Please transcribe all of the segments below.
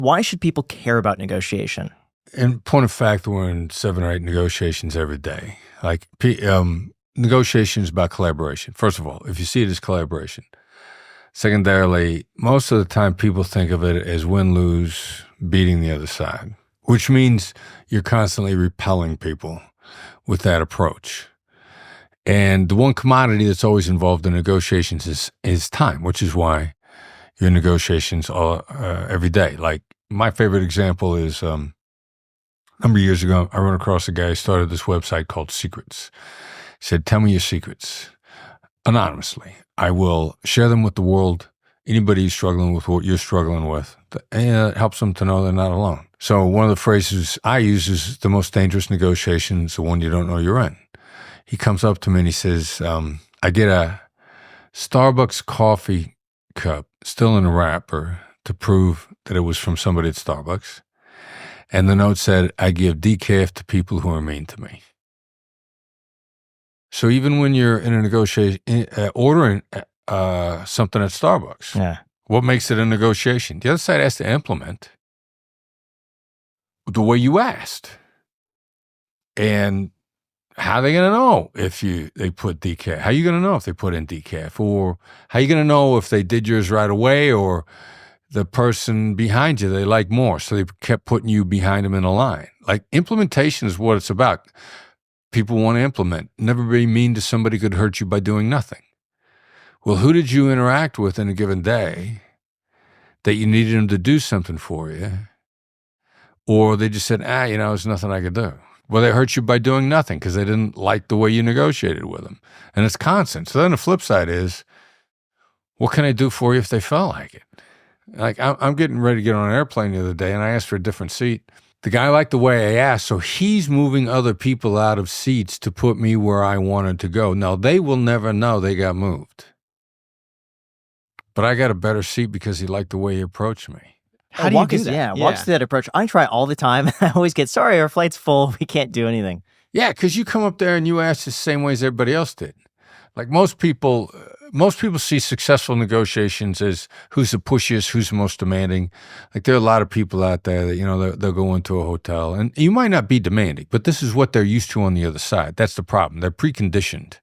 Why should people care about negotiation? In point of fact, we're in 7 or 8 negotiations every day. Like, negotiation is about collaboration. First of all, if you see it as collaboration. Secondarily, most of the time people think of it as win-lose, beating the other side, which means you're constantly repelling people with that approach. And the one commodity that's always involved in negotiations is time, which is why you're in negotiations every day. Like, my favorite example is a number of years ago, I ran across a guy who started this website called Secrets. He said, "Tell me your secrets anonymously. I will share them with the world. Anybody who's struggling with what you're struggling with, and it helps them to know they're not alone." So one of the phrases I use is, the most dangerous negotiation is the one you don't know you're in. He comes up to me and he says, I get a Starbucks coffee cup still in a wrapper to prove that it was from somebody at Starbucks. And the note said, "I give decaf to people who are mean to me." So even when you're in a negotiation, ordering something at Starbucks, what makes it a negotiation? The other side has to implement the way you asked. And how are they going to know if they put decaf? How are you going to know if they put in decaf? Or how are you going to know if they did yours right away, or the person behind you they like more, so they kept putting you behind them in a line? Like, implementation is what it's about. People want to implement. Never be mean to somebody could hurt you by doing nothing. Well, who did you interact with in a given day that you needed them to do something for you? Or they just said, there's nothing I could do. Well, they hurt you by doing nothing because they didn't like the way you negotiated with them. And it's constant. So then the flip side is, what can I do for you if they felt like it? Like, I'm getting ready to get on an airplane the other day, and I asked for a different seat. The guy liked the way I asked, so he's moving other people out of seats to put me where I wanted to go. Now, they will never know they got moved. But I got a better seat because he liked the way he approached me. How do you do that? Walk through that approach. I try all the time. I always get, "Sorry, our flight's full. We can't do anything." Yeah, because you come up there and you ask the same way as everybody else did. Like, most people see successful negotiations as who's the pushiest, who's the most demanding. Like, there are a lot of people out there that, they'll go into a hotel, and you might not be demanding, but this is what they're used to on the other side. That's the problem. They're preconditioned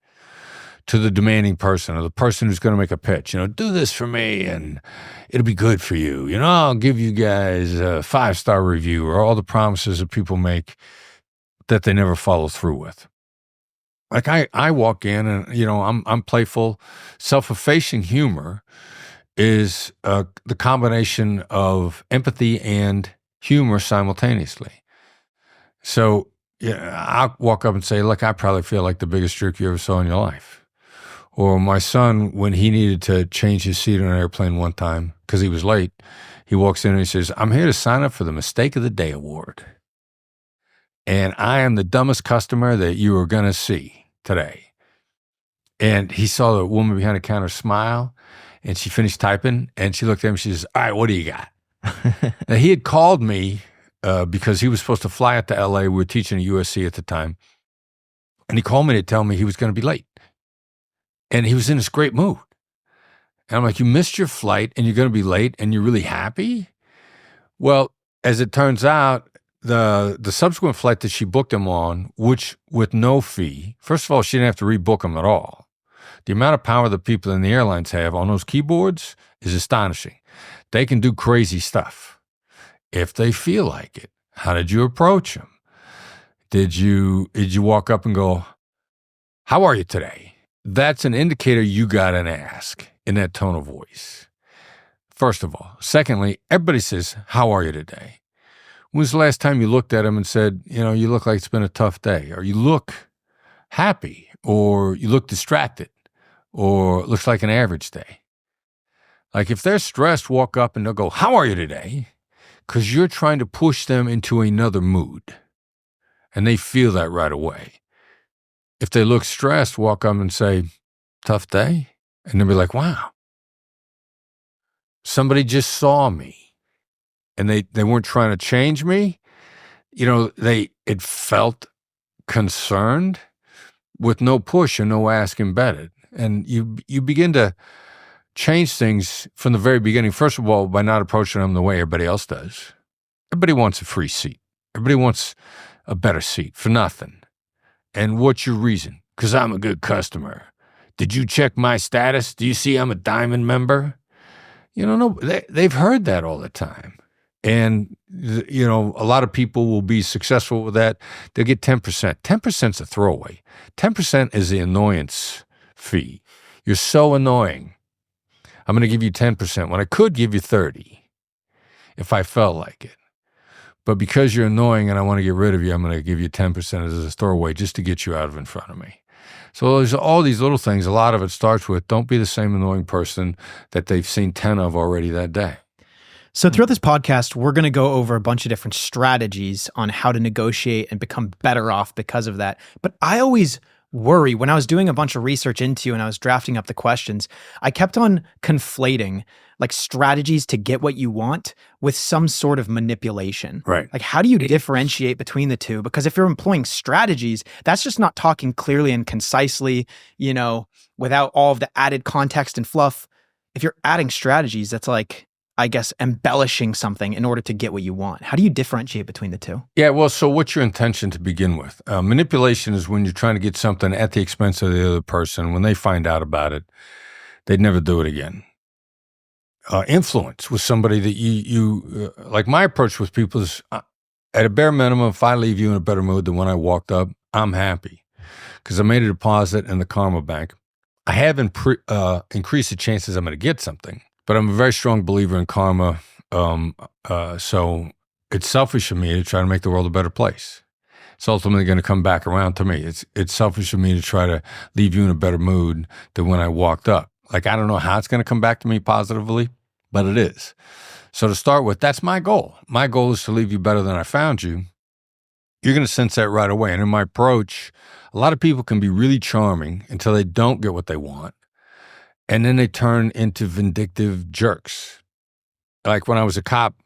to the demanding person, or the person who's going to make a pitch. "Do this for me and it'll be good for you. I'll give you guys a 5-star review," or all the promises that people make that they never follow through with. Like, I walk in and, I'm playful. Self-effacing humor is the combination of empathy and humor simultaneously. So, I'll walk up and say, "Look, I probably feel like the biggest jerk you ever saw in your life." Or my son, when he needed to change his seat on an airplane one time because he was late, he walks in and he says, "I'm here to sign up for the Mistake of the Day Award. And I am the dumbest customer that you are going to see today." And he saw the woman behind the counter smile, and she finished typing, and she looked at him and she says, "All right, what do you got?" Now, he had called me because he was supposed to fly out to LA. We were teaching at USC at the time. And he called me to tell me he was going to be late. And he was in this great mood. And I'm like, "You missed your flight and you're going to be late and you're really happy?" Well, as it turns out, the subsequent flight that she booked him on, which with no fee, first of all, she didn't have to rebook him at all. The amount of power that people in the airlines have on those keyboards is astonishing. They can do crazy stuff if they feel like it. How did you approach them? Did you walk up and go, "How are you today?" That's an indicator you got an ask in that tone of voice, first of all. Secondly, everybody says, "How are you today?" When's the last time you looked at them and said, "You look like it's been a tough day," or "You look happy," or "You look distracted," or "It looks like an average day"? Like, if they're stressed, walk up and they'll go, "How are you today?" Because you're trying to push them into another mood, and they feel that right away. If they look stressed, walk up and say, "Tough day?" And they'll be like, "Wow, somebody just saw me." And they weren't trying to change me. It felt concerned with no push and no ask embedded. And you begin to change things from the very beginning. First of all, by not approaching them the way everybody else does. Everybody wants a free seat. Everybody wants a better seat for nothing. And what's your reason? Because I'm a good customer. Did you check my status? Do you see I'm a diamond member? No, they've heard that all the time. And, a lot of people will be successful with that. They'll get 10%. 10% is a throwaway. 10% is the annoyance fee. You're so annoying. I'm going to give you 10% when I could give you 30 if I felt like it. But because you're annoying and I want to get rid of you, I'm going to give you 10% as a throwaway just to get you out of in front of me. So there's all these little things. A lot of it starts with, don't be the same annoying person that they've seen 10 of already that day. So throughout this podcast, we're going to go over a bunch of different strategies on how to negotiate and become better off because of that. But I always worry when I was doing a bunch of research into you and I was drafting up the questions, I kept on conflating like strategies to get what you want with some sort of manipulation. Right. Like, how do you differentiate between the two? Because if you're employing strategies, that's just not talking clearly and concisely, without all of the added context and fluff. If you're adding strategies, that's like, I guess, embellishing something in order to get what you want. How do you differentiate between the two? Yeah, well, so what's your intention to begin with? Manipulation is when you're trying to get something at the expense of the other person. When they find out about it, they'd never do it again. Influence with somebody that you like my approach with people is at a bare minimum, if I leave you in a better mood than when I walked up, I'm happy because I made a deposit in the karma bank. I haven't increased the chances I'm going to get something, but I'm a very strong believer in karma. So it's selfish of me to try to make the world a better place. It's ultimately going to come back around to me. It's selfish of me to try to leave you in a better mood than when I walked up. Like, I don't know how it's going to come back to me positively, but it is. So to start with, that's my goal. My goal is to leave you better than I found you. You're going to sense that right away. And in my approach, a lot of people can be really charming until they don't get what they want. And then they turn into vindictive jerks. Like when I was a cop,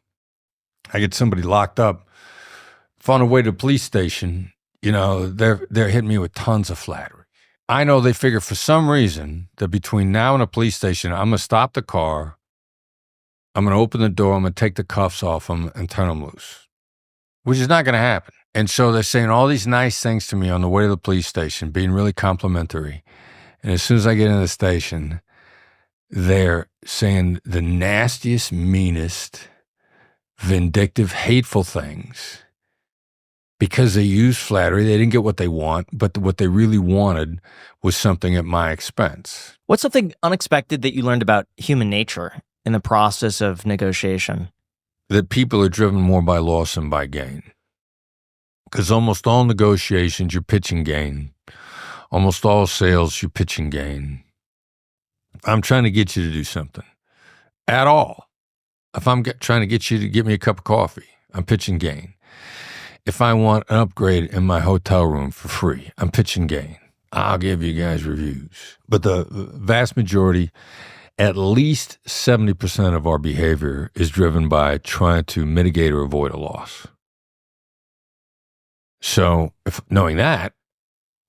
I get somebody locked up. If on the way to the police station, they're hitting me with tons of flattery. I know they figure for some reason that between now and a police station, I'm going to stop the car, I'm going to open the door, I'm going to take the cuffs off them and turn them loose, which is not going to happen. And so they're saying all these nice things to me on the way to the police station, being really complimentary. And as soon as I get in the station, they're saying the nastiest, meanest, vindictive, hateful things. Because they used flattery, they didn't get what they want, but what they really wanted was something at my expense. What's something unexpected that you learned about human nature in the process of negotiation? That people are driven more by loss than by gain. Because almost all negotiations, you're pitching gain. Almost all sales, you're pitching gain. If I'm trying to get you to do something at all, if I'm trying to get you to get me a cup of coffee, I'm pitching gain. If I want an upgrade in my hotel room for free, I'm pitching gain. I'll give you guys reviews. But the vast majority, at least 70% of our behavior is driven by trying to mitigate or avoid a loss. So if knowing that,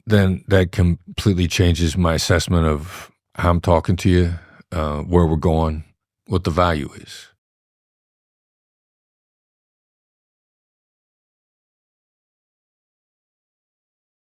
then that completely changes my assessment of how I'm talking to you, where we're going, what the value is.